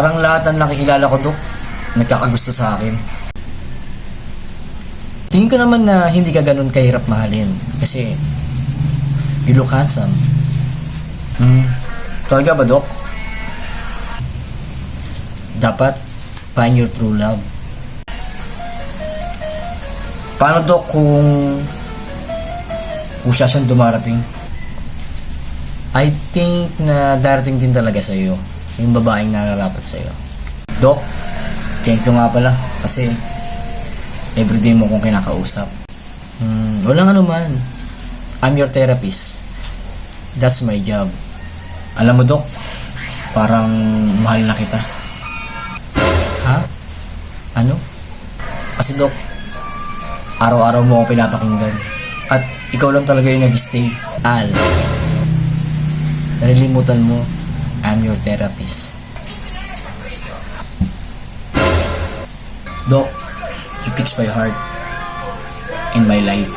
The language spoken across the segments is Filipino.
Parang lahat ng nakikilala ko, Dok, nagkakagusto sa akin. Tingin ko naman na hindi ka ganun kahirap mahalin. Kasi, you look handsome. Talaga ba, Dok? Dapat, find your true love. Paano, Dok, kung siya siyang dumarating? I think na darating din talaga sa'yo. Yung babaeng nararapat sa'yo. Dok, thank you nga pala. Kasi, everyday mo kong kinakausap. Walang ano man. I'm your therapist. That's my job. Alam mo, Dok, parang mahal na kita. Ha? Ano? Kasi, Dok, araw-araw mo ako pinapakinggan. At ikaw lang talaga yung nag-stay. Al, nalilimutan mo, I'm your therapist. Dok, you fix my heart and my life.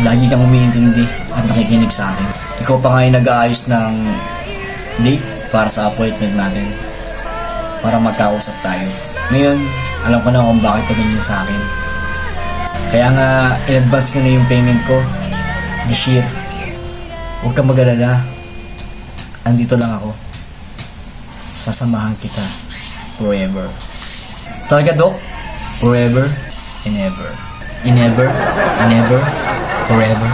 Lagi kang umiintindi at nakikinig sa akin. Ikaw pa nga yung nag-aayos ng date para sa appointment natin. Para magkausap tayo. Ngayon, alam ko na kung bakit ka ganyan sa akin. Kaya nga, in-advance ko na yung payment ko this year. Huwag kang mag-alala. Andito lang ako. Sasamahan kita forever. Talaga, Dok? Forever and ever. And ever and ever. Forever.